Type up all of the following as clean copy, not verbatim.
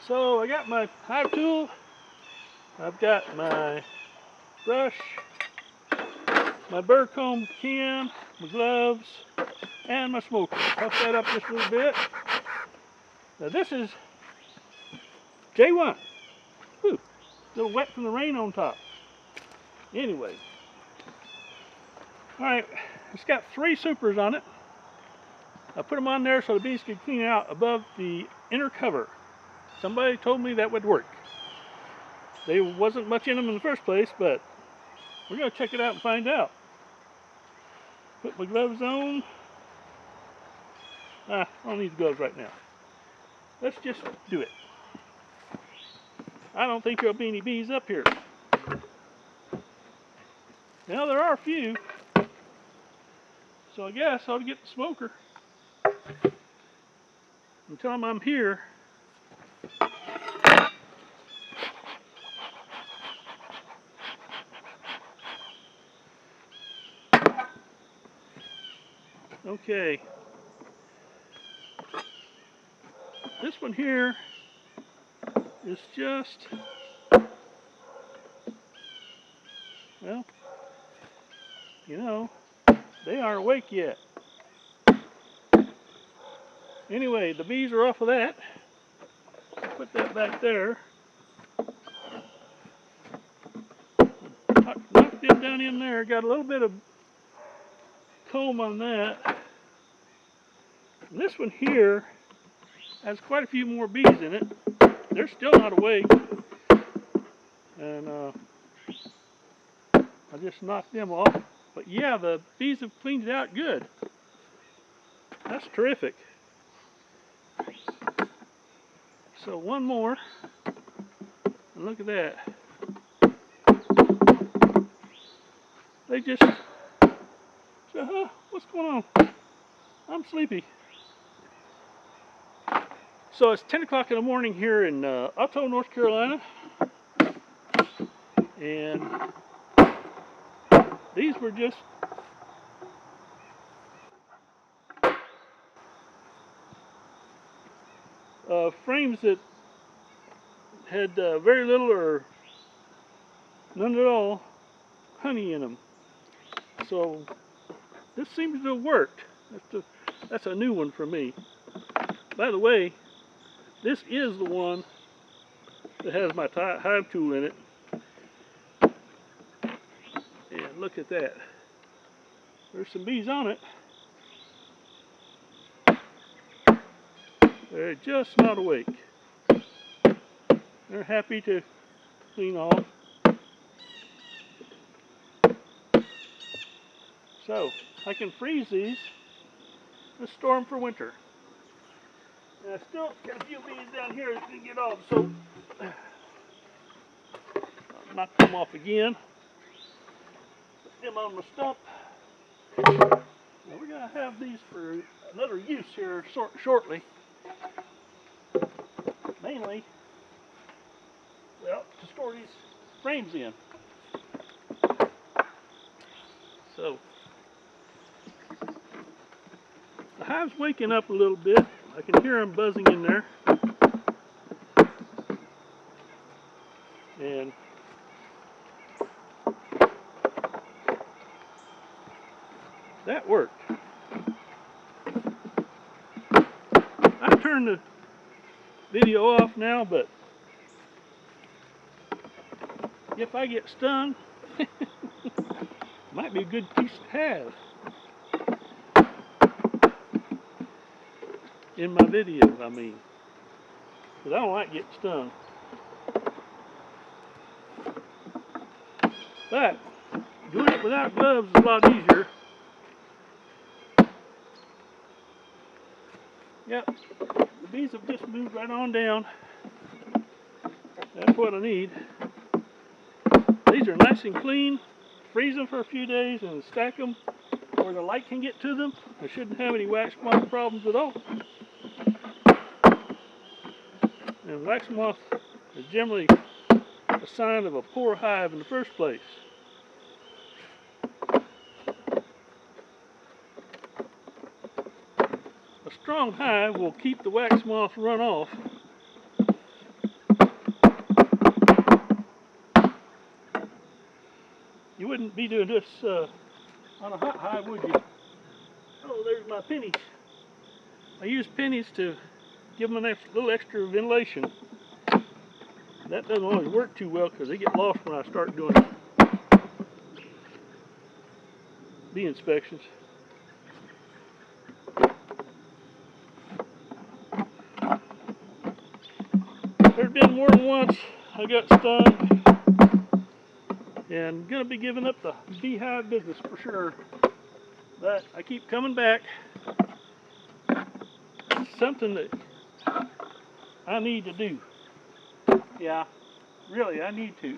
So I got my hive tool, I've got my brush, my burr comb can, my gloves, and my smoker. Puff that up just a little bit. Now this is J1. Whew, a little wet from the rain on top. Anyway, all right, it's got 3 supers on it. I put them on there so the bees could clean out above the inner cover. Somebody told me that would work. There wasn't much in them in the first place, but we're going to check it out and find out. Put my gloves on. I don't need the gloves right now. Let's just do it. I don't think there'll be any bees up here. Now there are a few, so I guess I'll get the smoker and tell them I'm here. Okay, this one here is just, well, you know, they aren't awake yet. Anyway, the bees are off of that. Put that back there. Knocked them down in there. Got a little bit of comb on that. And this one here has quite a few more bees in it. They're still not awake. And I just knocked them off. But yeah, the bees have cleaned it out good. That's terrific. So one more. And look at that. They just said, huh, what's going on? I'm sleepy. So it's 10 o'clock in the morning here in Otto, North Carolina. And these were just frames that had very little or none at all honey in them. So this seems to have worked. That's a new one for me. By the way, this is the one that has my hive tool in it. And look at that. There's some bees on it. They're just not awake. They're happy to clean off. So I can freeze these and store them for winter. And I still got a few bees down here that didn't get off, so I'll knock them off again. Put them on my stump. Now we're going to have these for another use here shortly. Mainly, well, to store these frames in. So the hive's waking up a little bit. I can hear them buzzing in there. And that worked. I turned the video off now, but if I get stung, might be a good piece to have in my video, I mean, because I don't like getting stung. But doing it without gloves is a lot easier. Yep, the bees have just moved right on down. That's what I need. These are nice and clean. Freeze them for a few days and stack them where the light can get to them. I shouldn't have any wax moth problems at all. And wax moth is generally a sign of a poor hive in the first place. A strong hive will keep the wax moth run off You wouldn't be doing this on a hot hive, would you? Oh, there's my pennies. I use pennies to give them a little extra ventilation. That doesn't always work too well because they get lost when I start doing bee inspections. There's been more than once I got stung, and gonna be giving up the beehive business for sure. But I keep coming back. It's something that I need to do. Yeah, really, I need to.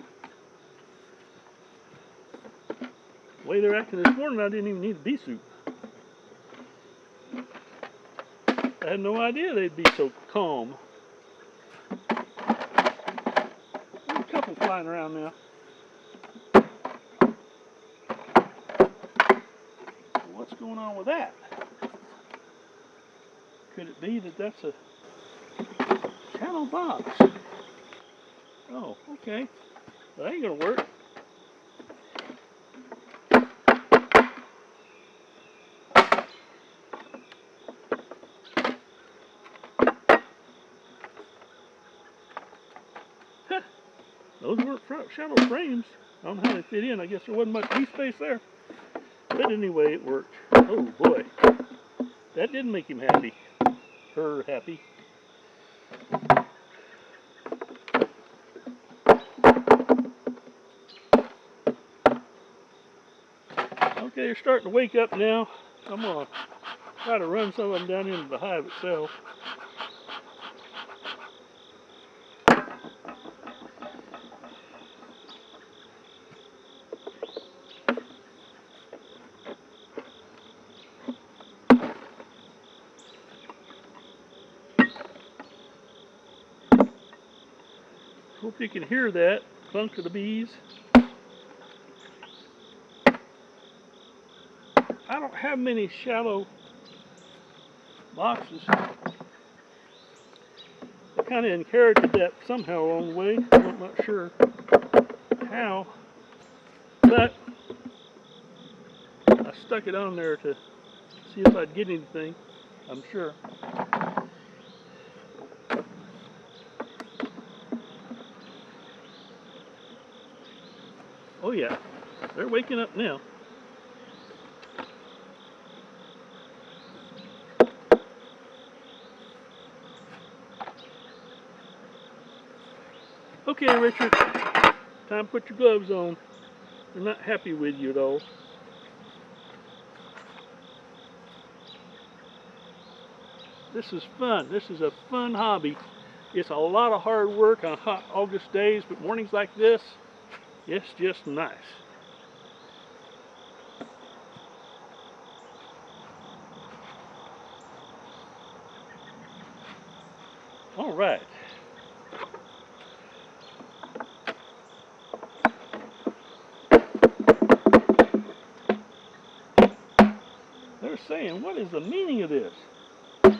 The way they're acting this morning, I didn't even need a bee suit. I had no idea they'd be so calm. There's a couple flying around now. What's going on with that? Could it be that that's a channel box? Oh, okay. That ain't gonna work. Huh. Those weren't shallow frames. I don't know how they fit in. I guess there wasn't much bee space there. But anyway, it worked. Oh boy. That didn't make him happy. Her happy. Okay, they're starting to wake up now. I'm going to try to run some of them down into the hive itself. Hope you can hear that clunk of the bees. I don't have many shallow boxes. I kind of inherited that somehow along the way. I'm not sure how, but I stuck it on there to see if I'd get anything, I'm sure. Oh yeah, they're waking up now. Okay, Richard, time to put your gloves on. They're not happy with you at all. This is fun. This is a fun hobby. It's a lot of hard work on hot August days, but mornings like this, it's just nice. All right. They're saying, what is the meaning of this? Well,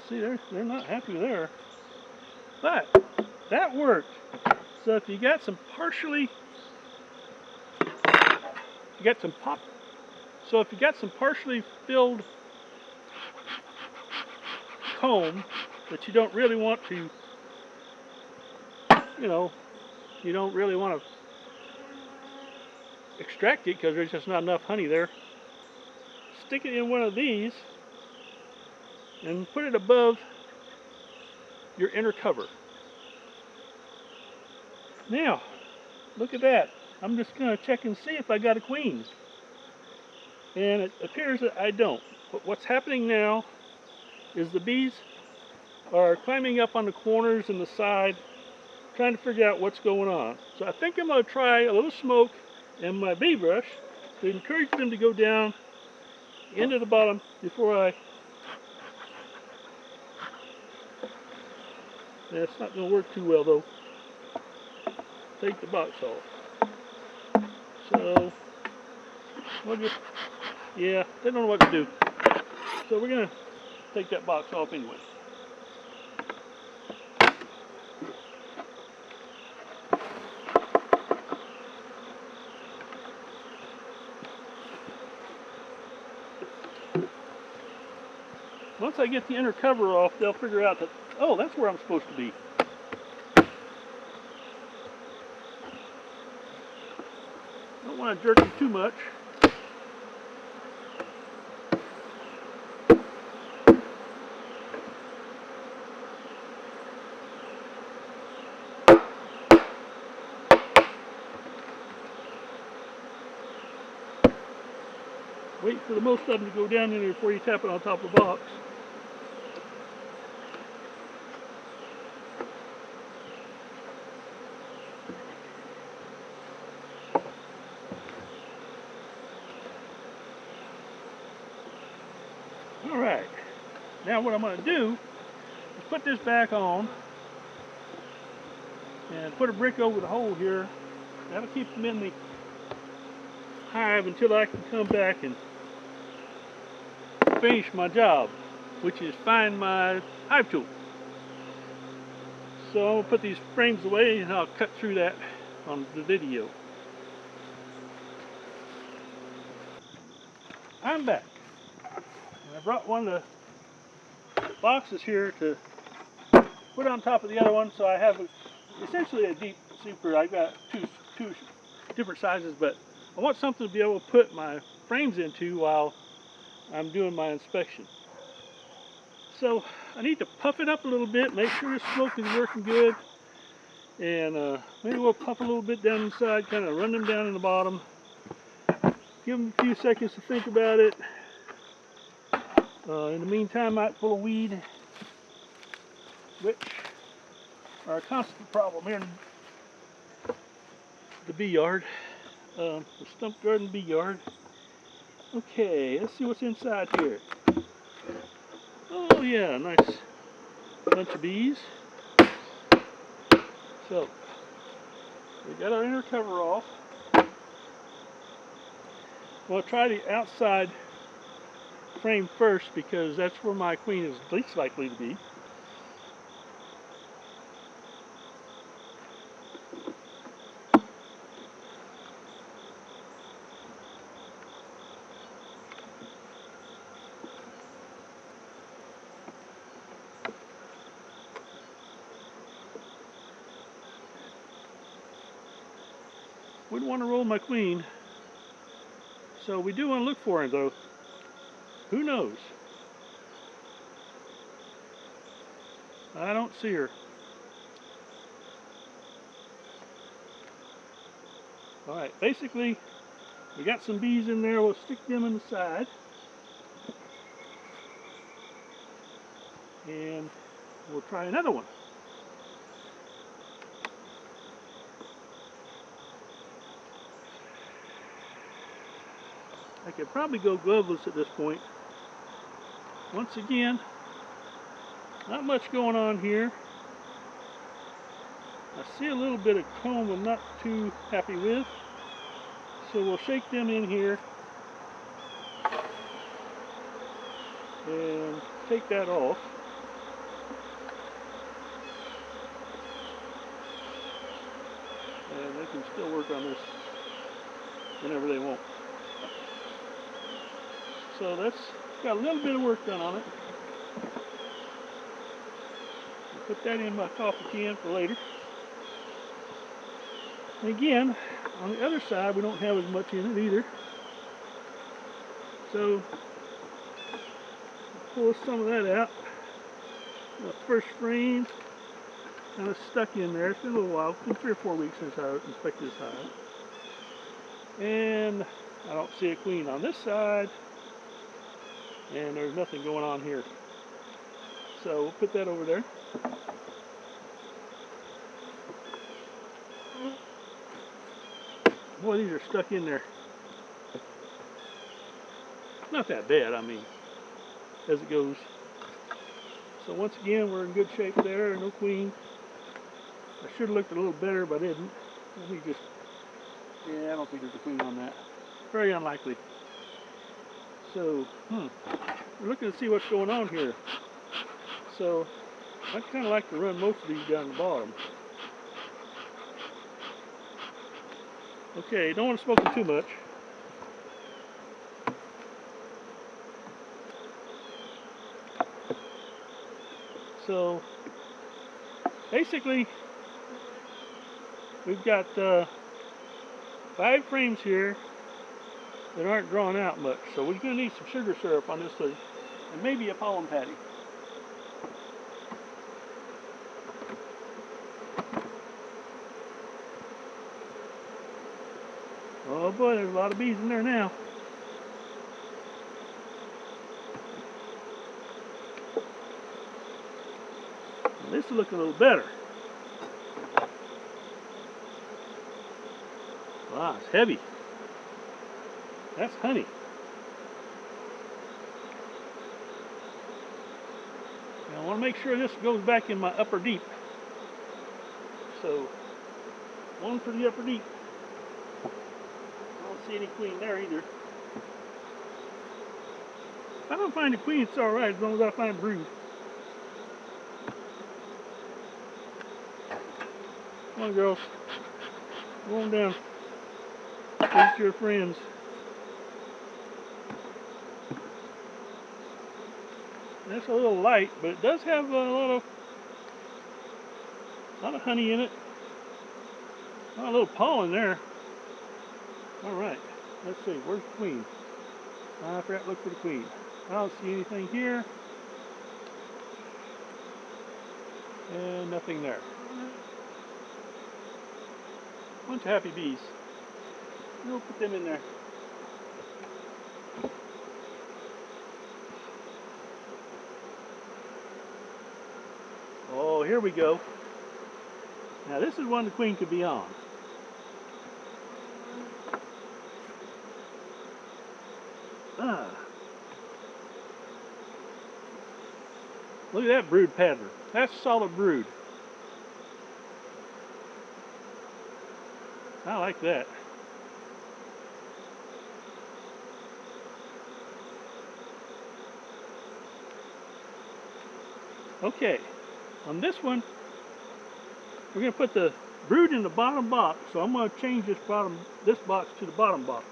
see, they're not happy there. But that worked. So if you got some partially filled comb that you don't really want to, you don't really want to extract it because there's just not enough honey there. Stick it in one of these and put it above your inner cover. Now, look at that. I'm just going to check and see if I got a queen. And it appears that I don't. But what's happening now is the bees are climbing up on the corners and the side, trying to figure out what's going on. So I think I'm going to try a little smoke and my bee brush to encourage them to go down into the bottom before I... That's not going to work too well though. Take the box off. So, we'll just... Yeah, they don't know what to do. So we're going to take that box off anyway. Once I get the inner cover off, they'll figure out that, oh, that's where I'm supposed to be. Don't want to jerk them too much. Wait for the most of them to go down in there before you tap it on top of the box. Alright, now what I'm going to do is put this back on and put a brick over the hole here. That'll keep them in the hive until I can come back and finish my job, which is find my hive tool. So I'm going to put these frames away and I'll cut through that on the video. I'm back. And I brought one of the boxes here to put on top of the other one, so I have essentially a deep super. I've got two different sizes, but I want something to be able to put my frames into while I'm doing my inspection. So I need to puff it up a little bit, make sure the smoke is working good, and maybe we'll puff a little bit down inside, kind of run them down in the bottom, give them a few seconds to think about it. In the meantime, I might pull a weed, which are a constant problem here in the bee yard, the stump garden bee yard. Okay, let's see what's inside here. Oh yeah, nice bunch of bees. So, we got our inner cover off. We'll try the outside frame first because that's where my queen is least likely to be. Wouldn't want to roll my queen. So we do want to look for her though. Who knows? I don't see her. Alright, basically we got some bees in there. We'll stick them in the side. And we'll try another one. I could probably go gloveless at this point. Once again, not much going on here. I see a little bit of comb I'm not too happy with. So we'll shake them in here and take that off. And they can still work on this whenever they want. So that's got a little bit of work done on it. I'll put that in my coffee can for later. And again, on the other side, we don't have as much in it either. So, pull some of that out. The first frame kind of stuck in there. It's been a little while. It's been 3 or 4 weeks since I inspected this hive. And I don't see a queen on this side. And there's nothing going on here. So we'll put that over there. Boy, these are stuck in there. Not that bad, I mean, as it goes. So once again, we're in good shape there. No queen. I should have looked a little better, but I didn't. Let me just, yeah, I don't think there's a queen on that. Very unlikely. So, we're looking to see what's going on here. So, I'd kind of like to run most of these down the bottom. Okay, don't want to smoke them too much. So basically, we've got 5 frames here that aren't drawn out much. So we're going to need some sugar syrup on this thing, and maybe a pollen patty. Oh boy, there's a lot of bees in there now. This is looking a little better. Wow, it's heavy. That's honey. Now I want to make sure this goes back in my upper deep. So, one for the upper deep. I don't see any queen there either. If I don't find a queen, it's alright as long as I find a brood. Come on, girls. Go on down. Meet your friends. That's a little light, but it does have a lot of honey in it. Oh, a little pollen there. Alright, let's see, where's the queen? I forgot to look for the queen. I don't see anything here. And nothing there. Bunch of happy bees. We'll put them in there. Oh, here we go. Now this is one the queen could be on. Look at that brood pattern. That's solid brood. I like that. Okay, on this one, we're going to put the brood in the bottom box. So I'm going to change this box to the bottom box.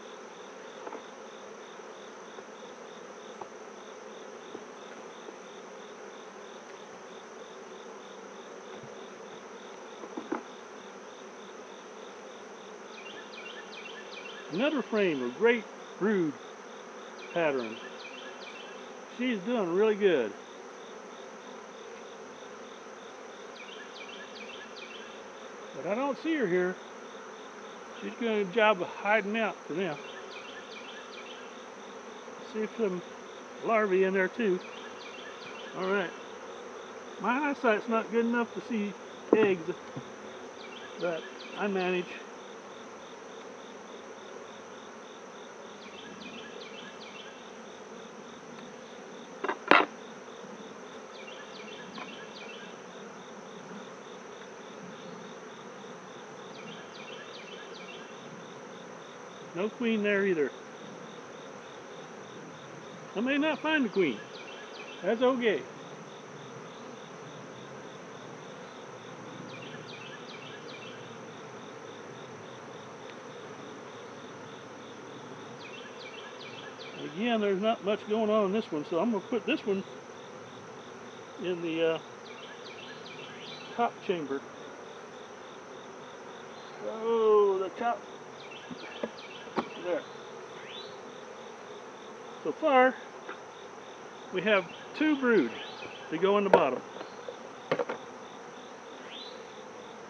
Another frame of great brood pattern. She's doing really good. But I don't see her here. She's doing a good job of hiding out for now. See if some larvae in there too. Alright. My eyesight's not good enough to see eggs, but I manage. No queen there either. I may not find the queen. That's okay. Again, there's not much going on in this one, so I'm going to put this one in the top chamber. Oh, the top. There. So far, we have 2 brood to go in the bottom.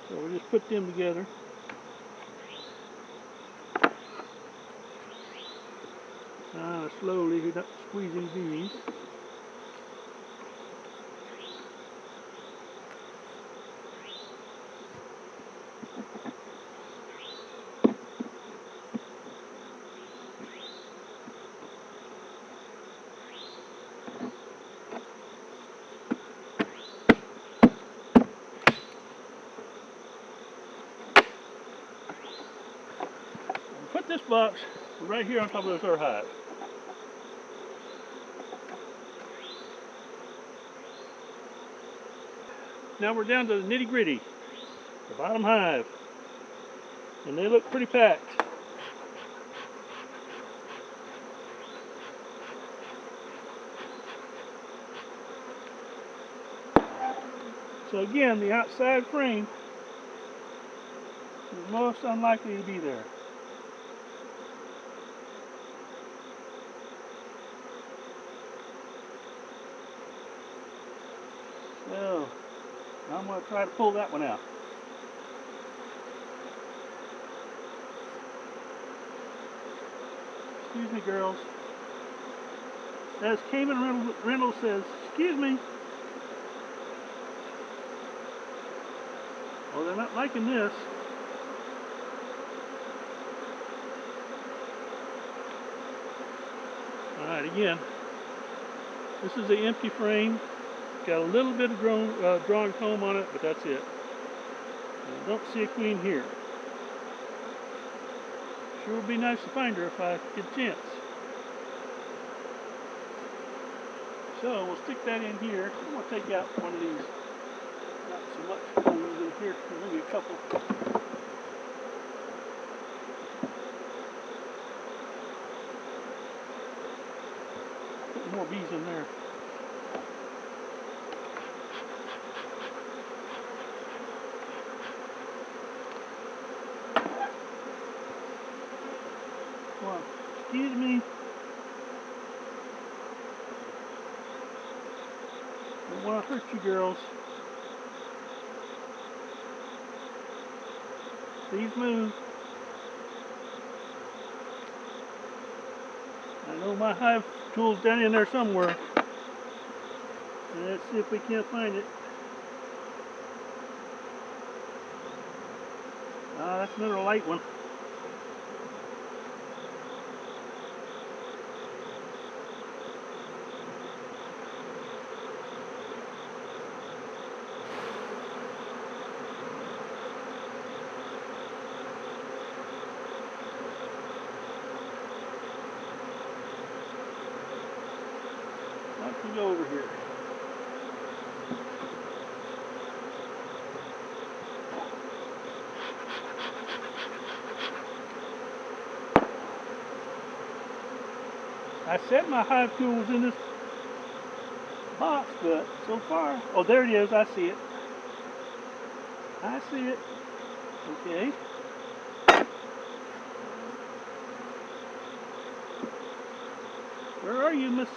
So we just put them together. Slowly, we're not squeezing these. Put this box right here on top of this our hive. Now we're down to the nitty gritty, the bottom hive, and they look pretty packed. So again, the outside frame is most unlikely to be there. So I'm going to try to pull that one out. Excuse me, girls. As Cayman Reynolds says, excuse me. Well, they're not liking this. Alright, again, this is the empty frame. Got a little bit of drawn comb on it, but that's it. I don't see a queen here. Sure would be nice to find her if I get a chance. So we'll stick that in here. I'm going to take out one of these. Not so much queens in here, maybe a couple. Put more bees in there. Come on, excuse me. Don't want to hurt you girls. Please move. I know my hive tool's down in there somewhere. Let's see if we can't find it. Ah, that's another light one. Let's go over here. I said my hive tool was in this box, but so far, oh, there it is. I see it. I see it. Okay. Where are you, Miss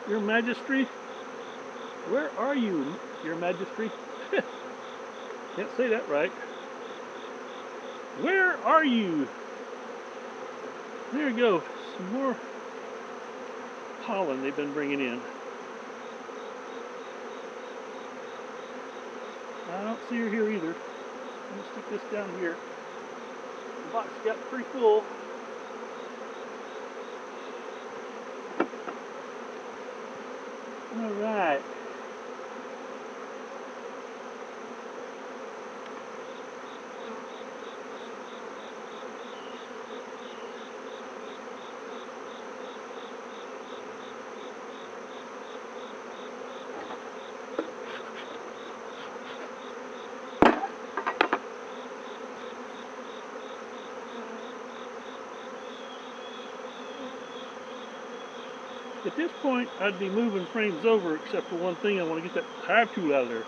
Your Majesty? Where are you, Your Majesty? Can't say that right. Where are you? There you go. Some more pollen they've been bringing in. I don't see her here either. I'm going to stick this down here. The box got pretty full. All right. At this point, I'd be moving frames over, except for one thing. I want to get that hive tool out of there.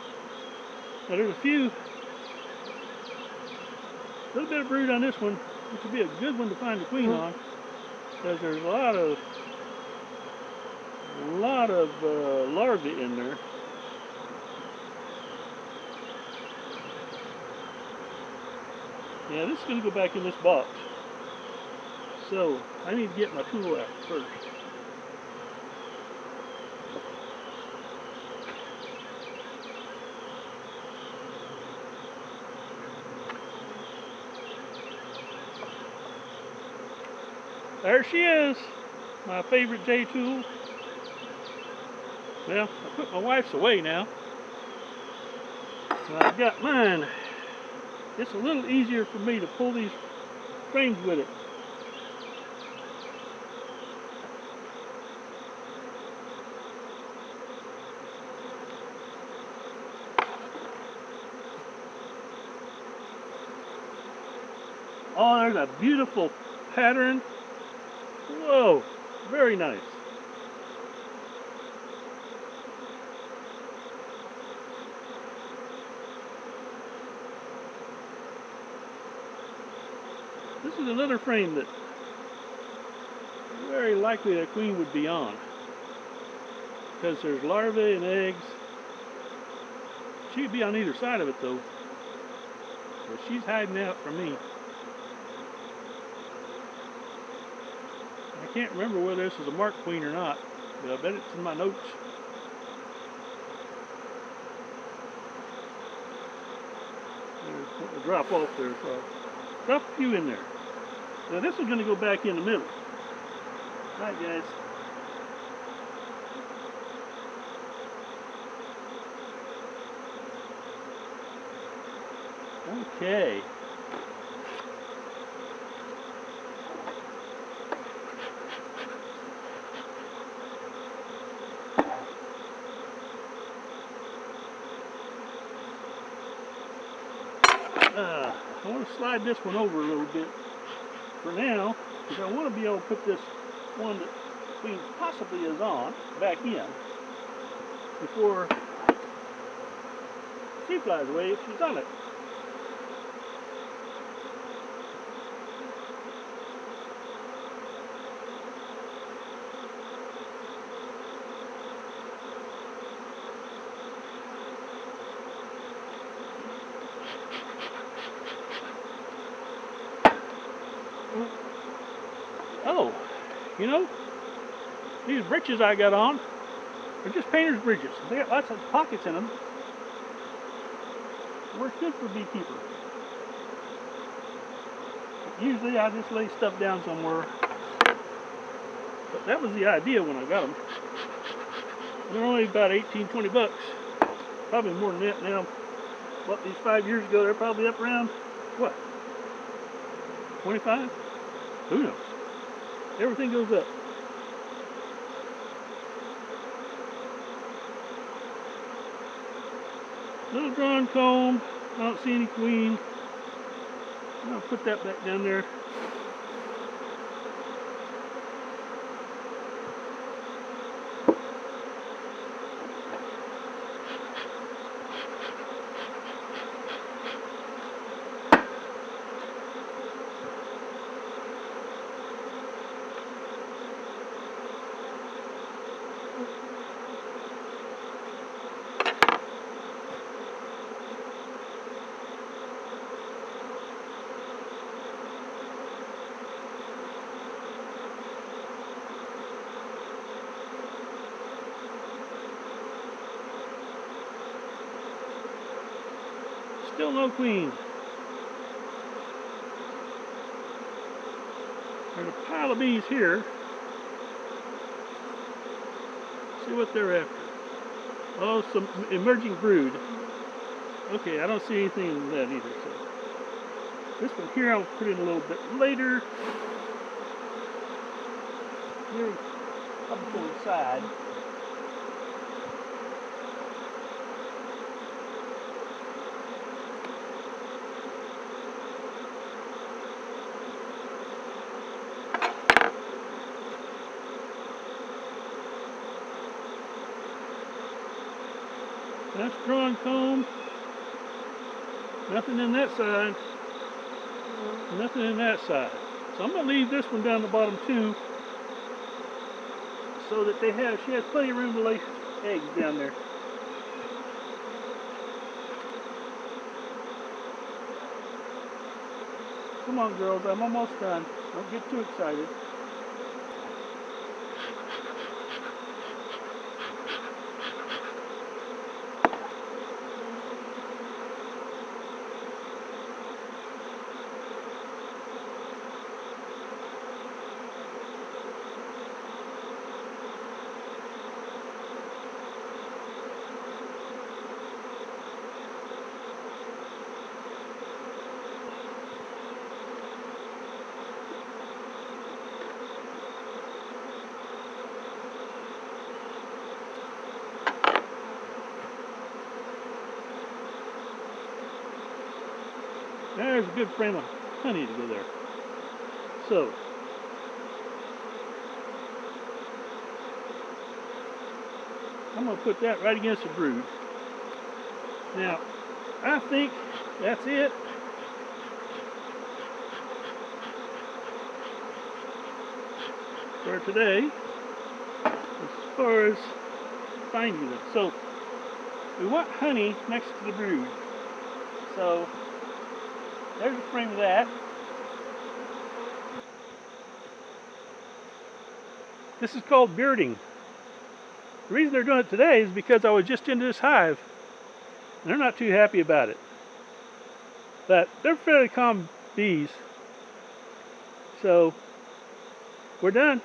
Now, there's a little bit of brood on this one, which would be a good one to find the queen on, because there's a lot of larvae in there. Yeah, this is going to go back in this box. So, I need to get my tool out first. There she is, my favorite J tool. Well, I put my wife's away now. So I've got mine. It's a little easier for me to pull these frames with it. Oh, there's a beautiful pattern. Whoa, very nice. This is another frame that very likely a queen would be on, because there's larvae and eggs. She'd be on either side of it though, but she's hiding out from me. I can't remember whether this is a marked queen or not, but I bet it's in my notes. There's something to drop off there, so I'll drop a few in there. Now this is going to go back in the middle. Alright guys. Okay. I want to slide this one over a little bit for now, because I want to be able to put this one that queen possibly is on back in before she flies away if she's on it. Oh, you know, these breeches I got on are just painter's breeches. They got lots of pockets in them. Works good for beekeeper. Usually I just lay stuff down somewhere. But that was the idea when I got them. They're only about 18, 20 bucks. Probably more than that now. Bought these 5 years ago. They're probably up around, what, 25? Who knows? Everything goes up. Little drawn comb. I don't see any queen. I'll put that back down there. Still no queen. There's a pile of bees here. See what they're after. Oh, some emerging brood. Okay, I don't see anything in that either. So this one here I'll put in a little bit later. Here, up to the side. That's drawn comb. Nothing in that side. Nothing in that side. So I'm going to leave this one down the bottom too, so that she has plenty of room to lay eggs down there. Come on girls, I'm almost done. Don't get too excited. There's a good frame of honey to go there. So, I'm going to put that right against the brood. Now, I think that's it. for today as far as finding it. So we want honey next to the brood. So there's a frame of that. This is called bearding. The reason they're doing it today is because I was just into this hive and they're not too happy about it. But they're fairly calm bees. So we're done.